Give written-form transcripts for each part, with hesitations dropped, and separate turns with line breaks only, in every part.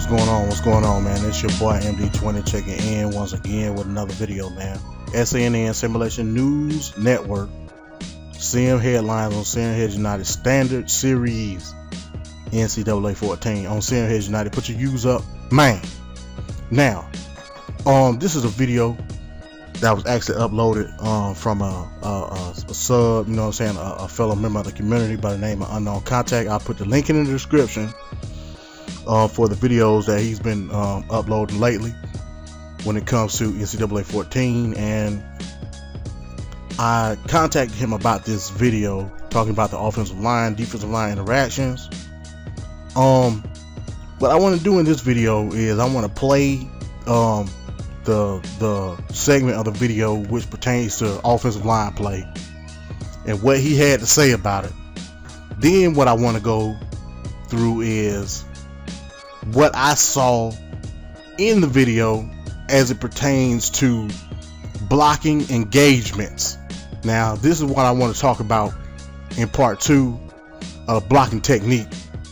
What's going on, man? It's your boy MD20 checking in once again with another video, man. SANN Simulation News Network. Sim headlines on Sim Heads United Standard Series NCAA 14 on Sim Heads United. Put your U's up, man. Now, this is a video that was actually uploaded from a sub, you know what I'm saying, a fellow member of the community by the name of Unknown Contact. I'll put the link in the description for the videos that he's been uploading lately when it comes to NCAA 14, and I contacted him about this video talking about the offensive line, defensive line interactions. What I want to do in this video is I want to play the segment of the video which pertains to offensive line play and what he had to say about it. Then what I want to go through is what I saw in the video as it pertains to blocking engagements. Now, this is what I want to talk about in part 2 of blocking technique,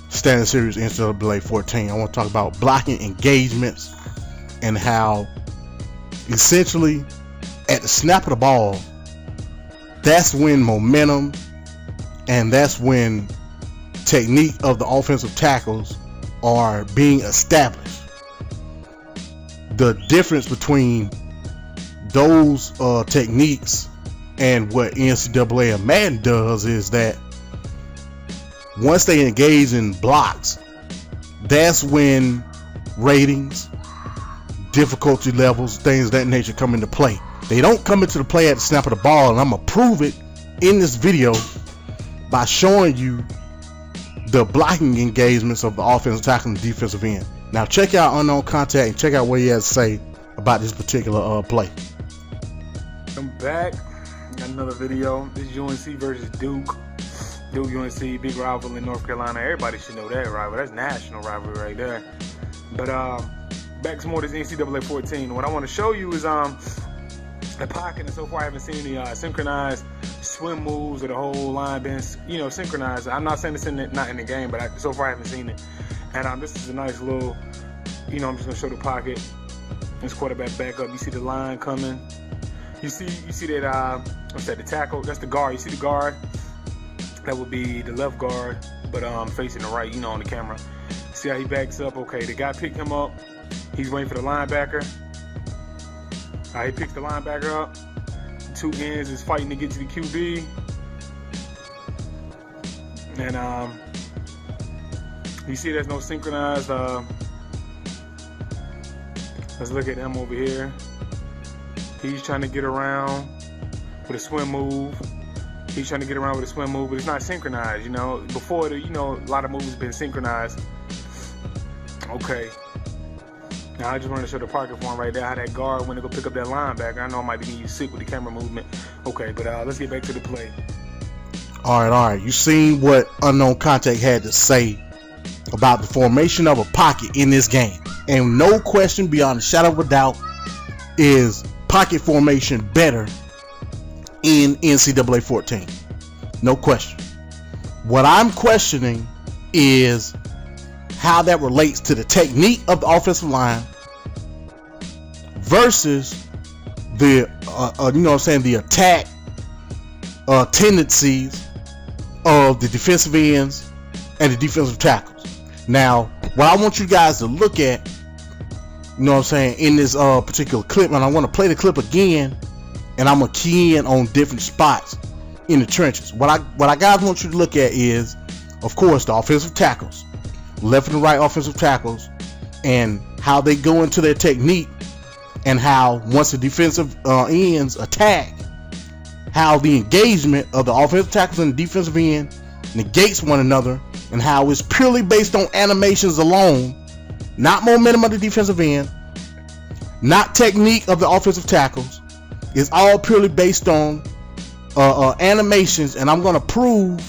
standard series NCAA 14. I want to talk about blocking engagements and how essentially at the snap of the ball, that's when momentum and that's when technique of the offensive tackles are being established. The difference between those techniques and what NCAA and Madden does is that once they engage in blocks, that's when ratings, difficulty levels, things of that nature come into play. They don't come into the play at the snap of the ball, and I'm gonna prove it in this video by showing you the blocking engagements of the offensive tackle and the defensive end. Now check out Unknown Contact and check out what he has to say about this particular play.
I'm back. Got another video. This is UNC versus Duke. Duke UNC, big rival in North Carolina. Everybody should know that rival. That's national rivalry right there. But back to more of this NCAA 14. What I want to show you is the pocket, and so far I haven't seen the synchronized swim moves or the whole line being, synchronized. I'm not saying it's not in the game, but so far I haven't seen it. And this is a nice little, I'm just gonna show the pocket. This quarterback back up. You see the line coming. You see that what's that? The tackle. That's the guard. You see the guard. That would be the left guard, but facing the right. On the camera. See how he backs up? Okay, the guy picked him up. He's waiting for the linebacker. He picks the linebacker up. Two ends is fighting to get to the QB. And you see there's no synchronized. Let's look at him over here. He's trying to get around with a swim move. But it's not synchronized, Before, a lot of moves have been synchronized. Okay. Now I just wanted to show the pocket for him right there, how that guard went to go pick up that linebacker. I know I might be getting you sick with the camera movement. Okay, but let's get back to the play.
All right. You seen what Unknown Contact had to say about the formation of a pocket in this game. And no question beyond a shadow of a doubt is pocket formation better in NCAA 14. No question. What I'm questioning is how that relates to the technique of the offensive line versus the the attack tendencies of the defensive ends and the defensive tackles. Now, what I want you guys to look at, in this particular clip, and I want to play the clip again, and I'm gonna key in on different spots in the trenches. What I guys want you to look at is, of course, the offensive tackles, left and right offensive tackles, and how they go into their technique, and how once the defensive ends attack, how the engagement of the offensive tackles and the defensive end negates one another, and how it's purely based on animations alone, not momentum of the defensive end, not technique of the offensive tackles. It's all purely based on animations, and I'm going to prove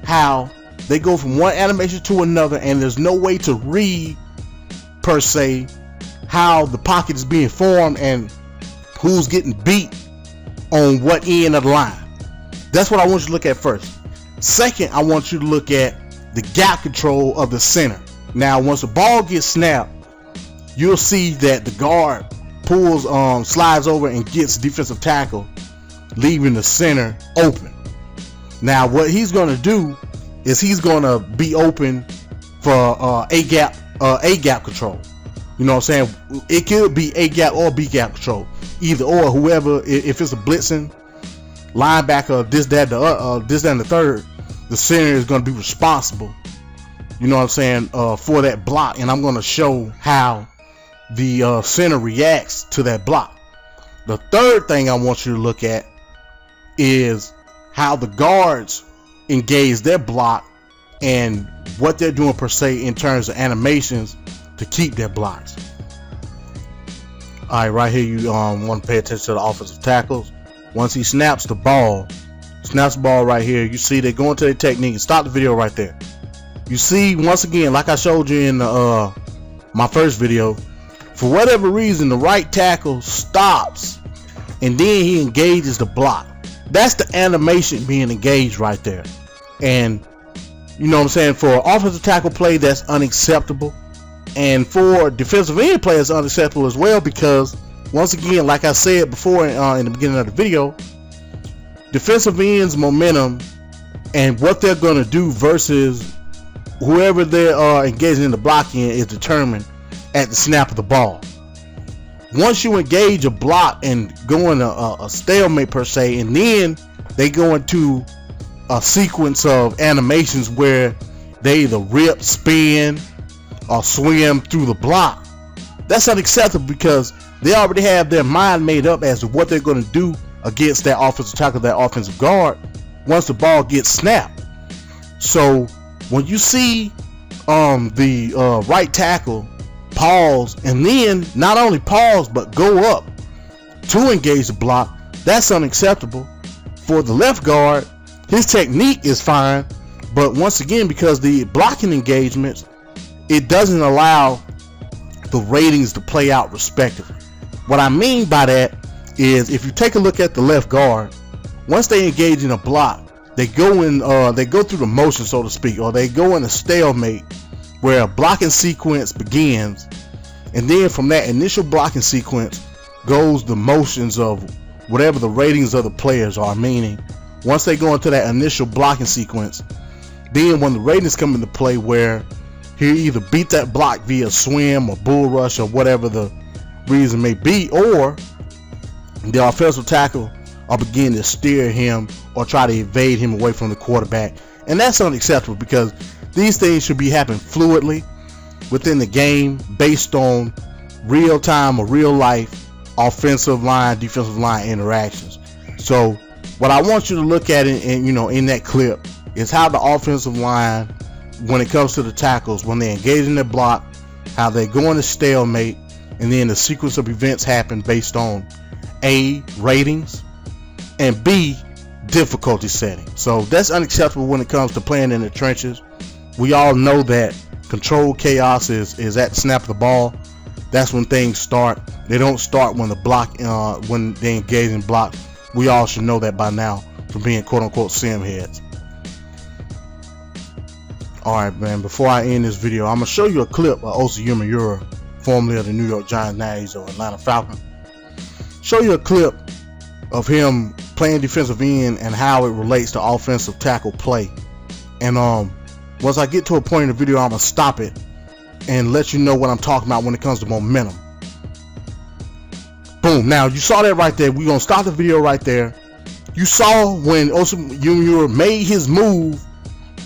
how they go from one animation to another, and there's no way to read per se how the pocket is being formed and who's getting beat on what end of the line. That's what I want you to look at first. Second, I want you to look at the gap control of the center. Now, once the ball gets snapped, you'll see that the guard pulls, slides over and gets defensive tackle, leaving the center open. Now what he's gonna do is he's gonna be open for A gap control. You know what I'm saying? It could be A gap or B gap control, either or. Whoever, if it's a blitzing linebacker, this, that, and the third, the center is going to be responsible. You know what I'm saying, for that block, and I'm going to show how the center reacts to that block. The third thing I want you to look at is how the guards engage their block and what they're doing per se in terms of animations to keep their blocks. All right, right here you want to pay attention to the offensive tackles. Once he snaps the ball right here, you see they go into their technique. Stop the video right there. You see, once again, like I showed you in my first video, for whatever reason the right tackle stops and then he engages the block. That's the animation being engaged right there. And you know what I'm saying, for offensive tackle play, that's unacceptable. And for defensive end play, it's unacceptable as well, because once again, like I said before in the beginning of the video, defensive ends momentum and what they're going to do versus whoever they're engaging in the block in is determined at the snap of the ball. Once you engage a block and go in a stalemate per se, and then they go into a sequence of animations where they either rip, spin, or swim through the block, that's unacceptable, because they already have their mind made up as to what they're going to do against that offensive tackle, that offensive guard, once the ball gets snapped. So when you see the right tackle pause, and then not only pause but go up to engage the block, that's unacceptable. For the left guard, his technique is fine, but once again, because the blocking engagements, it doesn't allow the ratings to play out respectively. What I mean by that is, if you take a look at the left guard, once they engage in a block, they go through the motion, so to speak, or they go in a stalemate where a blocking sequence begins, and then from that initial blocking sequence goes the motions of whatever the ratings of the players are. Meaning, once they go into that initial blocking sequence, then when the ratings come into play, where he either beat that block via swim or bull rush or whatever the reason may be, or the offensive tackle are beginning to steer him or try to evade him away from the quarterback. And that's unacceptable, because these things should be happening fluidly within the game based on real time or real life offensive line, defensive line interactions. So what I want you to look at in that clip is how the offensive line, when it comes to the tackles, when they engage in their block, how they go into stalemate, and then the sequence of events happen based on A, ratings, and B, difficulty setting. So that's unacceptable when it comes to playing in the trenches. We all know that controlled chaos is at the snap of the ball. That's when things start. They don't start when the block, when they engage in block. We all should know that by now from being quote-unquote sim heads. Alright, man, before I end this video, I'm going to show you a clip of Osi Umenyiora, formerly of the New York Giants, now he's an Atlanta Falcon. Show you a clip of him playing defensive end and how it relates to offensive tackle play. And once I get to a point in the video, I'm going to stop it and let you know what I'm talking about when it comes to momentum. Boom. Now, you saw that right there. We're going to stop the video right there. You saw when Osi Umenyiora made his move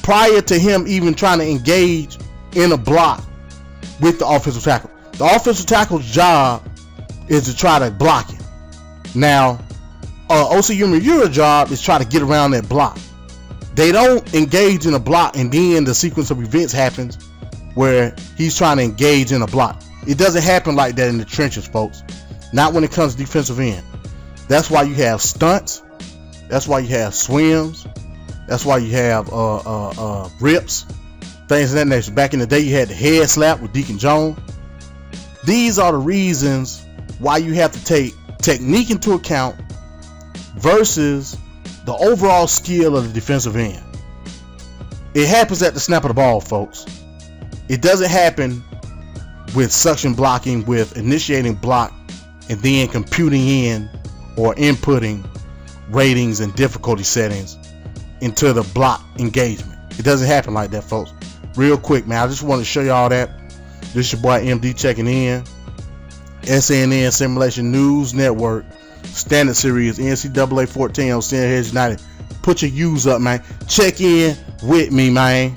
prior to him even trying to engage in a block with the offensive tackle. The offensive tackle's job is to try to block it. Now, Osi Umenyiora's job is try to get around that block. They don't engage in a block and then the sequence of events happens where he's trying to engage in a block. It doesn't happen like that in the trenches, folks. Not when it comes to defensive end. That's why you have stunts. That's why you have swims. That's why you have rips, things of that nature. Back in the day, you had the head slap with Deacon Jones. These are the reasons why you have to take technique into account versus the overall skill of the defensive end. It happens at the snap of the ball, folks. It doesn't happen with suction blocking, with initiating block, and then computing in or inputting ratings and difficulty settings into the block engagement. It doesn't happen like that, folks. Real quick, man, I just want to show y'all that. This is your boy MD checking in. SNN Simulation News Network, Standard Series, NCAA 14 on Senior Heads United. Put your U's up, man. Check in with me, man.